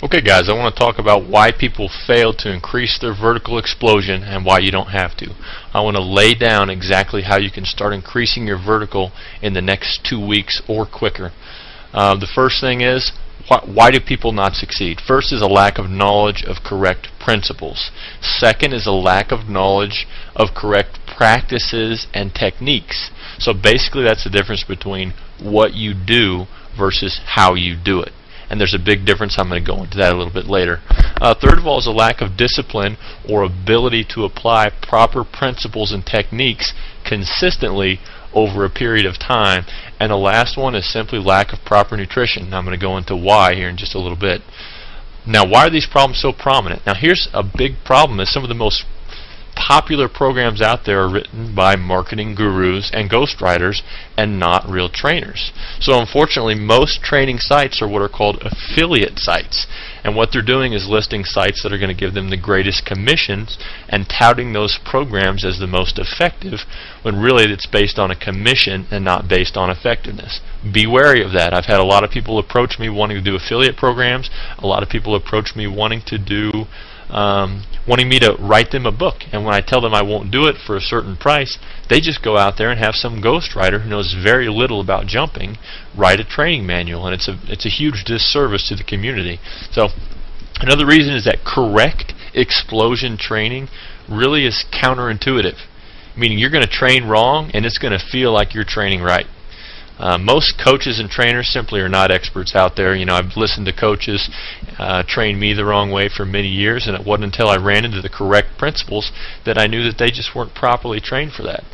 Okay guys, I want to talk about why people fail to increase their vertical explosion and why you don't have to. I want to lay down exactly how you can start increasing your vertical in the next 2 weeks or quicker. The first thing is, why do people not succeed? First is a lack of knowledge of correct principles. Second is a lack of knowledge of correct practices and techniques. So basically that's the difference between what you do versus how you do it. And there's a big difference. I'm going to go into that a little bit later. Third of all is a lack of discipline or ability to apply proper principles and techniques consistently over a period of time. And the last one is simply lack of proper nutrition. Now I'm going to go into why here in just a little bit. Now, why are these problems so prominent? Now here's a big problem: is some of the most popular programs out there are written by marketing gurus and ghostwriters and not real trainers. So unfortunately, most training sites are what are called affiliate sites, and what they're doing is listing sites that are going to give them the greatest commissions and touting those programs as the most effective, when really it's based on a commission and not based on effectiveness. Be wary of that. I've had a lot of people approach me wanting to do affiliate programs. A lot of people approach me wanting me to write them a book, and when I tell them I won't do it for a certain price, they just go out there and have some ghostwriter who knows very little about jumping write a training manual, and it's a huge disservice to the community. So another reason is that correct explosion training really is counterintuitive, meaning you're going to train wrong and it's going to feel like you're training right. Most coaches and trainers simply are not experts out there. You know, I've listened to coaches train me the wrong way for many years, and it wasn't until I ran into the correct principles that I knew that they just weren't properly trained for that.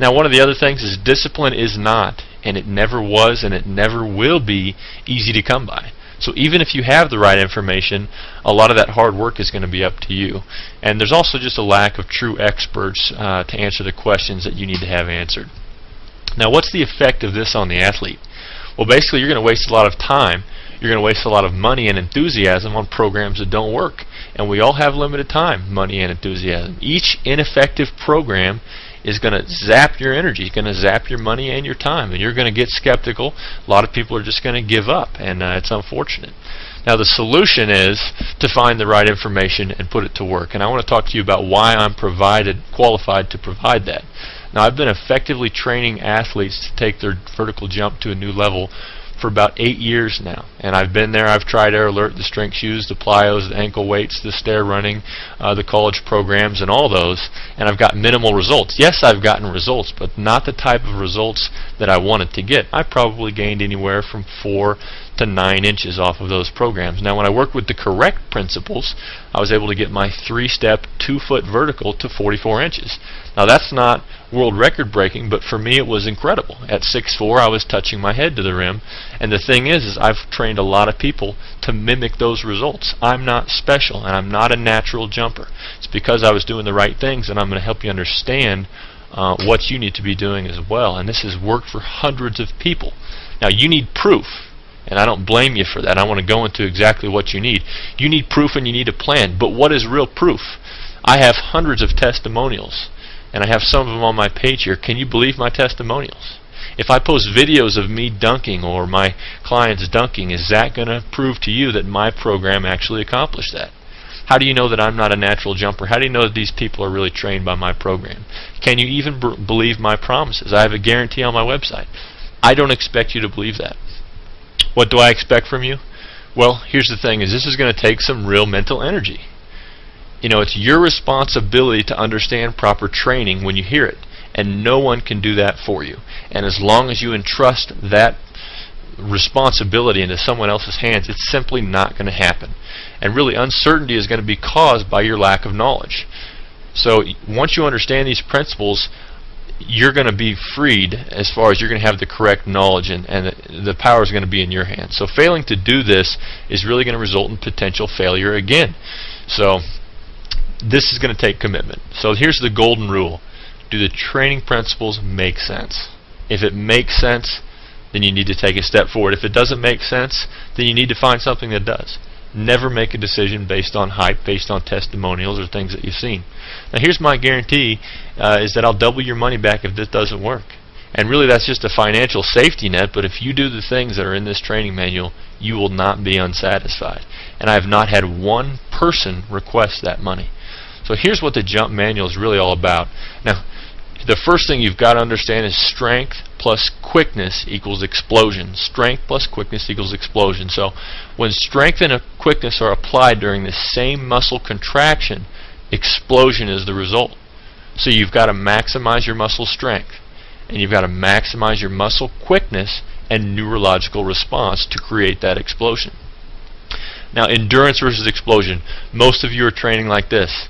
Now, one of the other things is discipline is not, and it never was, and it never will be easy to come by. So even if you have the right information, a lot of that hard work is going to be up to you. And there's also just a lack of true experts to answer the questions that you need to have answered. Now, what's the effect of this on the athlete? Well, basically, you're going to waste a lot of time. You're going to waste a lot of money and enthusiasm on programs that don't work. And we all have limited time, money, and enthusiasm. Each ineffective program is going to zap your energy. It's going to zap your money and your time. And you're going to get skeptical. A lot of people are just going to give up. And it's unfortunate. Now, the solution is to find the right information and put it to work. And I want to talk to you about why I'm qualified to provide that. Now, I've been effectively training athletes to take their vertical jump to a new level for about 8 years now. And I've been there. I've tried Air Alert, the strength shoes, the plyos, the ankle weights, the stair running, the college programs, and all those. And I've got minimal results. Yes, I've gotten results, but not the type of results that I wanted to get. I probably gained anywhere from 4 to 9 inches off of those programs. Now, when I worked with the correct principles, I was able to get my 3-step, 2-foot vertical to 44 inches. Now, that's not world record breaking, but for me it was incredible. At 6'4", I was touching my head to the rim. And the thing is I've trained a lot of people to mimic those results. I'm not special, and I'm not a natural jumper. It's because I was doing the right things, and I'm going to help you understand what you need to be doing as well. And this has worked for hundreds of people. Now, you need proof. And I don't blame you for that. I want to go into exactly what you need. You need proof and you need a plan. But what is real proof? I have hundreds of testimonials, and I have some of them on my page here. Can you believe my testimonials? If I post videos of me dunking or my clients dunking, is that going to prove to you that my program actually accomplished that? How do you know that I'm not a natural jumper? How do you know that these people are really trained by my program? Can you even believe my promises? I have a guarantee on my website. I don't expect you to believe that. What do I expect from you? Well, here's the thing: is this is going to take some real mental energy. You know, it's your responsibility to understand proper training when you hear it, and no one can do that for you. And as long as you entrust that responsibility into someone else's hands, it's simply not going to happen. And really, uncertainty is going to be caused by your lack of knowledge. So once you understand these principles, you're going to be freed as far as you're going to have the correct knowledge, and the power is going to be in your hands. So failing to do this is really going to result in potential failure again. So this is going to take commitment. So here's the golden rule. Do the training principles make sense? If it makes sense, then you need to take a step forward. If it doesn't make sense, then you need to find something that does. Never make a decision based on hype, based on testimonials or things that you've seen. Now, here's my guarantee, is that I'll double your money back if this doesn't work. And really that's just a financial safety net, but if you do the things that are in this training manual, you will not be unsatisfied. And I have not had one person request that money. So here's what the jump manual is really all about. Now, the first thing you've got to understand is strength plus quickness equals explosion. Strength plus quickness equals explosion. So when strength and quickness are applied during the same muscle contraction, explosion is the result. So you've got to maximize your muscle strength, and you've got to maximize your muscle quickness and neurological response to create that explosion. Now, endurance versus explosion. Most of you are training like this.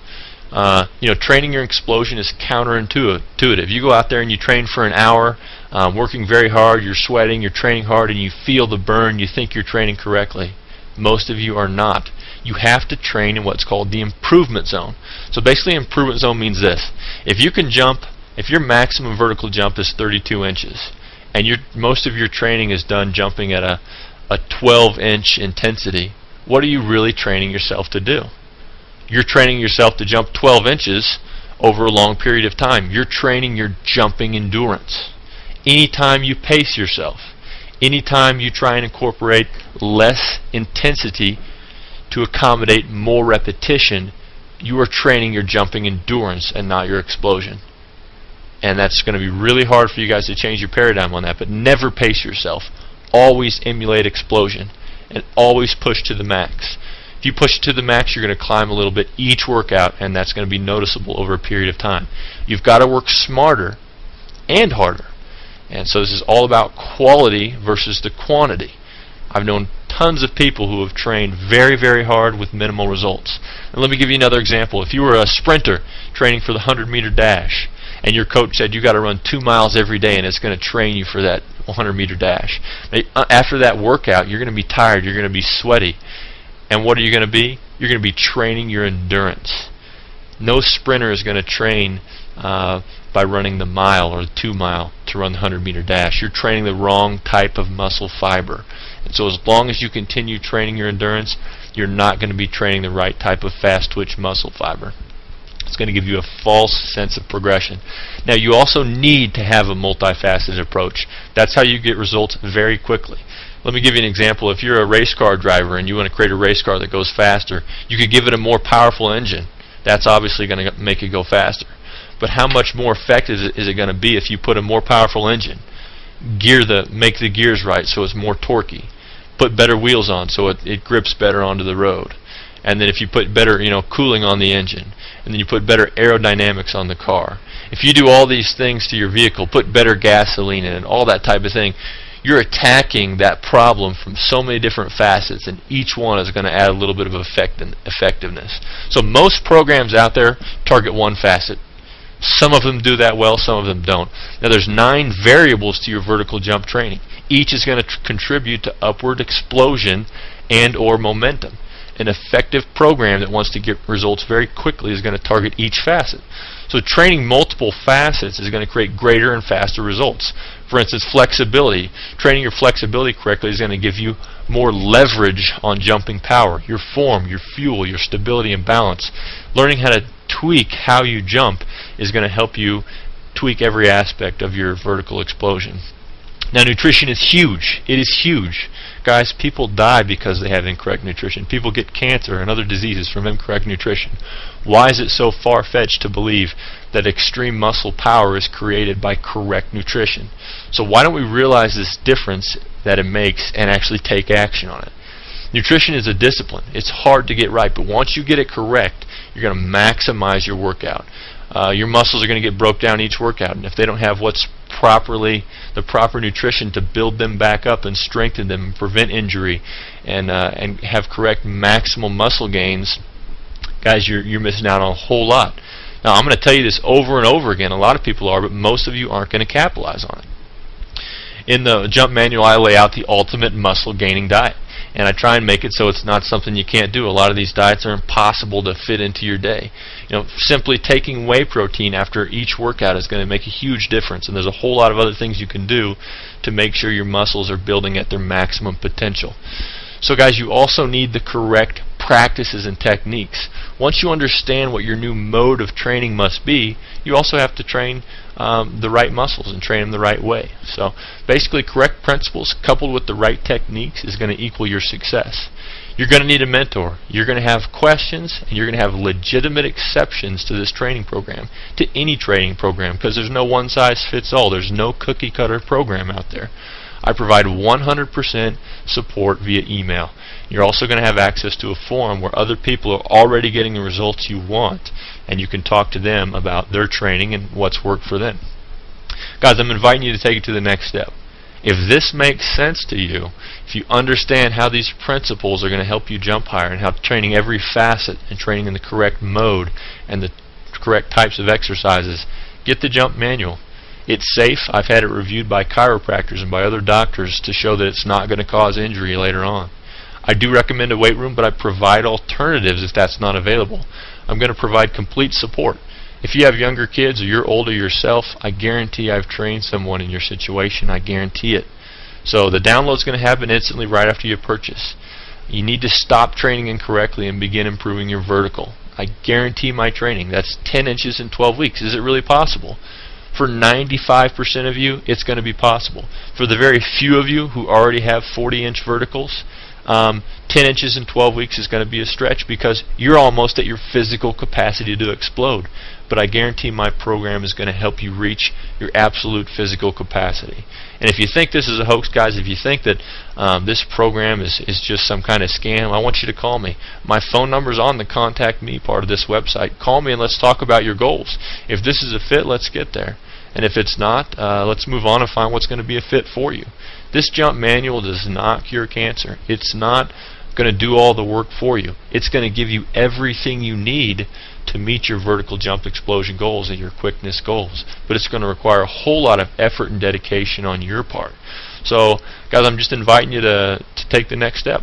Training your explosion is counterintuitive. You go out there and you train for an hour, working very hard, you're sweating, you're training hard, and you feel the burn, you think you're training correctly. Most of you are not. You have to train in what's called the improvement zone. So basically, improvement zone means this. If you can jump, if your maximum vertical jump is 32 inches, and most of your training is done jumping at a 12-inch intensity, what are you really training yourself to do? You're training yourself to jump 12 inches over a long period of time. You're training your jumping endurance. Anytime you pace yourself, anytime you try and incorporate less intensity to accommodate more repetition, you are training your jumping endurance and not your explosion. And that's going to be really hard for you guys to change your paradigm on that, but never pace yourself. Always emulate explosion and always push to the max. If you push it to the max, you're going to climb a little bit each workout, and that's going to be noticeable over a period of time. You've got to work smarter and harder. And so this is all about quality versus the quantity. I've known tons of people who have trained very, very hard with minimal results. And let me give you another example. If you were a sprinter training for the 100-meter dash, and your coach said you got to run 2 miles every day and it's going to train you for that 100-meter dash, after that workout, you're going to be tired, you're going to be sweaty. And what are you going to be? You're going to be training your endurance. No sprinter is going to train by running the mile or the 2 mile to run the 100-meter dash. You're training the wrong type of muscle fiber. And so as long as you continue training your endurance, you're not going to be training the right type of fast twitch muscle fiber. It's going to give you a false sense of progression. Now, you also need to have a multifaceted approach. That's how you get results very quickly. Let me give you an example. If you're a race car driver and you want to create a race car that goes faster, you could give it a more powerful engine. That's obviously going to make it go faster. But how much more effective is it going to be if you put a more powerful engine? Make the gears right so it's more torquey. Put better wheels on so it grips better onto the road. And then if you put better cooling on the engine, and then you put better aerodynamics on the car. If you do all these things to your vehicle, put better gasoline in it, all that type of thing, you're attacking that problem from so many different facets, and each one is going to add a little bit of effectiveness. So most programs out there target one facet. Some of them do that well, some of them don't. Now there's 9 variables to your vertical jump training. Each is going to contribute to upward explosion and or momentum. An effective program that wants to get results very quickly is going to target each facet. So training multiple facets is going to create greater and faster results. For instance, flexibility. Training your flexibility correctly is going to give you more leverage on jumping power. Your form, your fuel, your stability and balance. Learning how to tweak how you jump is going to help you tweak every aspect of your vertical explosion. Now, nutrition is huge. It is huge. Guys, people die because they have incorrect nutrition. People get cancer and other diseases from incorrect nutrition. Why is it so far-fetched to believe that extreme muscle power is created by correct nutrition? So why don't we realize this difference that it makes and actually take action on it? Nutrition is a discipline. It's hard to get right, but once you get it correct, you're going to maximize your workout. Your muscles are going to get broke down each workout, and if they don't have the proper nutrition to build them back up and strengthen them and prevent injury and have correct maximal muscle gains, guys, you're missing out on a whole lot. Now, I'm going to tell you this over and over again. A lot of people are, but most of you aren't going to capitalize on it. In the Jump Manual, I lay out the ultimate muscle gaining diet. And I try and make it so it's not something you can't do. A lot of these diets are impossible to fit into your day. Simply taking whey protein after each workout is going to make a huge difference. And there's a whole lot of other things you can do to make sure your muscles are building at their maximum potential. So guys, you also need the correct practices and techniques. Once you understand what your new mode of training must be, you also have to train the right muscles and train them the right way. So basically, correct principles coupled with the right techniques is going to equal your success. You're going to need a mentor. You're going to have questions, and you're going to have legitimate exceptions to this training program, to any training program, because there's no one-size-fits-all. There's no cookie-cutter program out there. I provide 100% support via email. You're also going to have access to a forum where other people are already getting the results you want, and you can talk to them about their training and what's worked for them. Guys, I'm inviting you to take it to the next step. If this makes sense to you, if you understand how these principles are going to help you jump higher, and how training every facet and training in the correct mode and the correct types of exercises, get the jump manual. It's safe. I've had it reviewed by chiropractors and by other doctors to show that it's not going to cause injury later on. I do recommend a weight room, but I provide alternatives if that's not available. I'm going to provide complete support. If you have younger kids or you're older yourself, I guarantee I've trained someone in your situation. I guarantee it. So the download's going to happen instantly right after you purchase. You need to stop training incorrectly and begin improving your vertical. I guarantee my training. That's 10 inches in 12 weeks. Is it really possible? For 95% of you, it's going to be possible. For the very few of you who already have 40-inch verticals, 10 inches in 12 weeks is going to be a stretch because you're almost at your physical capacity to explode. But I guarantee my program is going to help you reach your absolute physical capacity. And if you think this is a hoax, guys, if you think that this program is just some kind of scam, I want you to call me. My phone number is on the Contact Me part of this website. Call me and let's talk about your goals. If this is a fit, let's get there. And if it's not, let's move on and find what's going to be a fit for you. This jump manual does not cure cancer. It's not going to do all the work for you. It's going to give you everything you need to meet your vertical jump explosion goals and your quickness goals. But it's going to require a whole lot of effort and dedication on your part. So, guys, I'm just inviting you to take the next step.